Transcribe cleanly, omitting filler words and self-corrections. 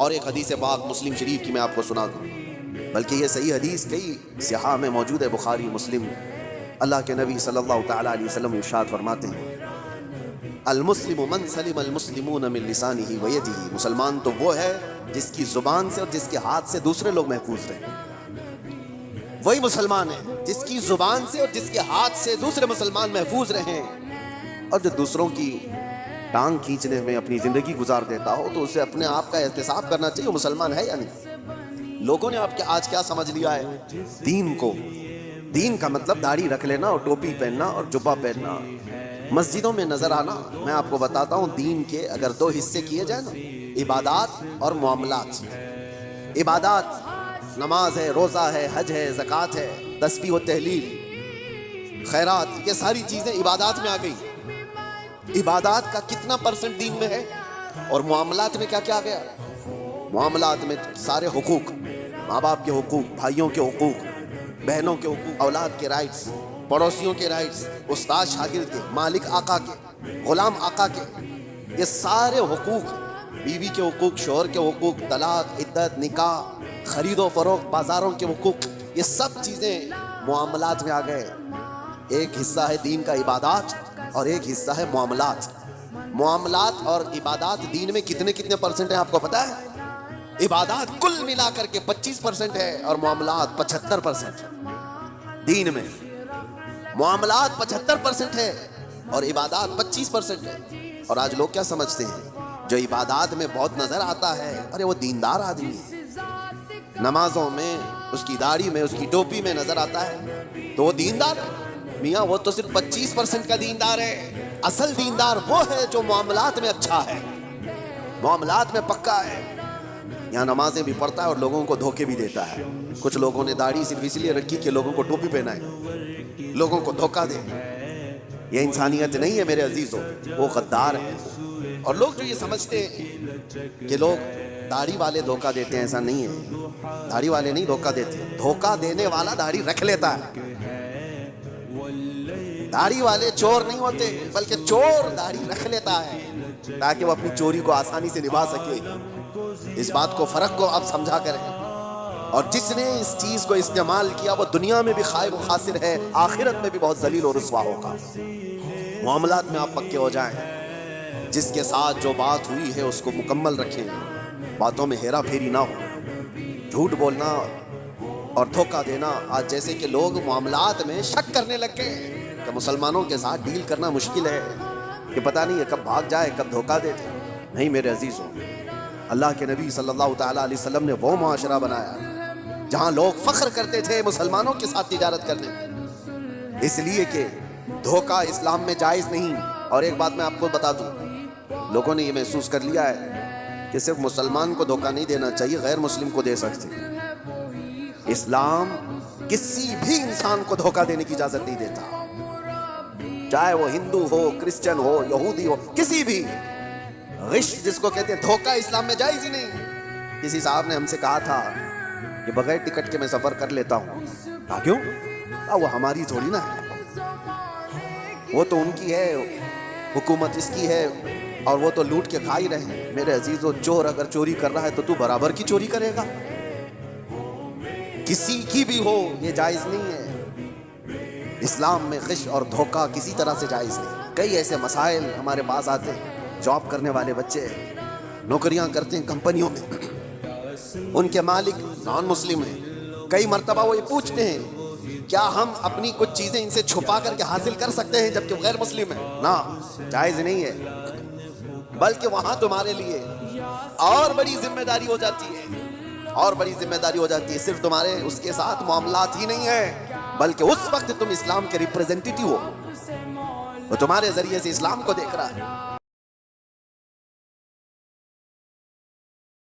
اور ایک حدیث پاک مسلم شریف کی میں آپ کو سنا دوں، بلکہ یہ صحیح حدیث کئی صحاح میں موجود ہے، بخاری مسلم۔ اللہ کے نبی صلی اللہ تعالیٰ علیہ وسلم ارشاد فرماتے ہیں، المسلم من سلم المسلمون من لسانہ ویدہ، مسلمان تو وہ ہے جس کی زبان سے اور جس کے ہاتھ سے دوسرے لوگ محفوظ رہیں۔ وہی مسلمان ہے جس کی زبان سے اور جس کے ہاتھ سے دوسرے مسلمان محفوظ رہیں، اور جو دوسروں کی ٹانگ کھینچنے میں اپنی زندگی گزار دیتا ہو تو اسے اپنے آپ کا احتساب کرنا چاہیے، وہ مسلمان ہے یا نہیں۔ لوگوں نے آپ کے آج کیا سمجھ لیا ہے دین کو؟ دین کا مطلب داڑھی رکھ لینا اور ٹوپی پہننا اور جبہ پہننا، مسجدوں میں نظر آنا۔ میں آپ کو بتاتا ہوں، دین کے اگر دو حصے کیے جائیں نا، عبادات اور معاملات۔ عبادات نماز ہے، روزہ ہے، حج ہے، زکوٰۃ ہے، تسبیح و تحلیل، خیرات، یہ ساری چیزیں عبادات میں آ گئی۔ عبادات کا کتنا پرسنٹ دین میں ہے؟ اور معاملات میں کیا کیا گیا؟ معاملات میں سارے حقوق، ماں باپ کے حقوق، بھائیوں کے حقوق، بہنوں کے حقوق، اولاد کے رائٹس، پڑوسیوں کے رائٹس، استاد شاگرد کے، مالک آقا کے، غلام آقا کے، یہ سارے حقوق، بیوی کے حقوق، شوہر کے حقوق، طلاق، عدت، نکاح، خرید و فروخت، بازاروں کے حقوق، یہ سب چیزیں معاملات میں آ گئے۔ ایک حصہ ہے دین کا عبادات اور ایک حصہ ہے معاملات۔ معاملات اور عبادات دین میں کتنے پرسنٹ ہیں آپ کو پتا ہے؟ عبادات کل ملا کر کے 25% ہے اور معاملات 75%۔ دین میں معاملات 75% ہے اور عبادات 25% ہے۔ اور آج لوگ کیا سمجھتے ہیں؟ جو عبادات میں بہت نظر آتا ہے، ارے وہ دیندار آدمی ہے، نمازوں میں، اس کی داڑھی میں، اس کی ٹوپی میں نظر آتا ہے تو وہ دیندار ہے۔ میاں وہ تو صرف 25% کا دیندار ہے۔ اصل دیندار وہ ہے جو معاملات میں اچھا ہے، معاملات میں پکا ہے۔ یہاں نمازیں بھی پڑھتا ہے اور لوگوں کو دھوکے بھی دیتا ہے۔ کچھ لوگوں نے داڑھی صرف اس لیے رکھی کہ لوگوں کو ٹوپی پہنائے، لوگوں کو دھوکہ دے۔ یہ انسانیت نہیں ہے میرے عزیزوں، وہ غدار ہے۔ اور لوگ جو یہ سمجھتے ہیں کہ لوگ داڑھی والے دھوکہ دیتے ہیں، ایسا نہیں ہے۔ داڑھی والے نہیں دھوکہ دیتے، دھوکہ دینے والا داڑھی رکھ لیتا ہے۔ داڑھی والے چور نہیں ہوتے، بلکہ چور داڑھی رکھ لیتا ہے تاکہ وہ اپنی چوری کو آسانی سے نبھا سکے۔ اس بات کو، فرق کو آپ سمجھا کریں۔ اور جس نے اس چیز کو استعمال کیا وہ دنیا میں بھی خائب و خاسر ہے، آخرت میں بھی بہت ذلیل و رسوا ہوگا۔ معاملات میں آپ پکے ہو جائیں، جس کے ساتھ جو بات ہوئی ہے اس کو مکمل رکھیں، باتوں میں ہیرا پھیری نہ ہو، جھوٹ بولنا اور دھوکہ دینا۔ آج جیسے کہ لوگ معاملات میں شک کرنے لگ گئے کہ مسلمانوں کے ساتھ ڈیل کرنا مشکل ہے، کہ پتہ نہیں ہے کب بھاگ جائے، کب دھوکہ دے دے۔ نہیں میرے عزیزوں، اللہ کے نبی صلی اللہ تعالیٰ علیہ وسلم نے وہ معاشرہ بنایا جہاں لوگ فخر کرتے تھے مسلمانوں کے ساتھ تجارت کرنے میں، اس لیے کہ دھوکہ اسلام میں جائز نہیں۔ اور ایک بات میں آپ کو بتا دوں، لوگوں نے یہ محسوس کر لیا ہے کہ صرف مسلمان کو دھوکہ نہیں دینا چاہیے، غیر مسلم کو دے سکتے۔ اسلام کسی بھی انسان کو دھوکہ دینے کی اجازت نہیں دیتا، چاہے وہ ہندو ہو، کرسچن ہو، یہودی ہو، کسی بھی۔ غش جس کو کہتے ہیں، دھوکہ اسلام میں جائز ہی نہیں۔ کسی صاحب نے ہم سے کہا تھا کہ بغیر ٹکٹ کے میں سفر کر لیتا ہوں۔ کہا کیوں؟ وہ ہماری تھوڑی نا ہے، وہ تو ان کی ہے، حکومت اس کی ہے، اور وہ تو لوٹ کے کھا ہی رہے۔ میرے عزیزو، چور اگر چوری کر رہا ہے تو برابر کی چوری کرے گا، کسی کی بھی ہو، یہ جائز نہیں ہے۔ اسلام میں غش اور دھوکہ کسی طرح سے جائز نہیں۔ کئی ایسے مسائل ہمارے پاس آتے ہیں، جاب کرنے والے بچے نوکریاں کرتے ہیں کمپنیوں میں، ان کے مالک نان مسلم ہیں، کئی مرتبہ وہ یہ پوچھتے ہیں کیا ہم اپنی کچھ چیزیں ان سے چھپا کر کے حاصل کر سکتے ہیں جبکہ وہ غیر مسلم ہیں؟ نہ، جائز نہیں ہے۔ بلکہ وہاں تمہارے لیے اور بڑی ذمہ داری ہو جاتی ہے، اور بڑی ذمہ داری ہو جاتی ہے۔ صرف تمہارے اس کے ساتھ معاملات ہی نہیں ہے، بلکہ اس وقت تم اسلام کے ریپریزنٹیٹیو ہو، وہ تمہارے ذریعے سے اسلام کو دیکھ رہا ہے۔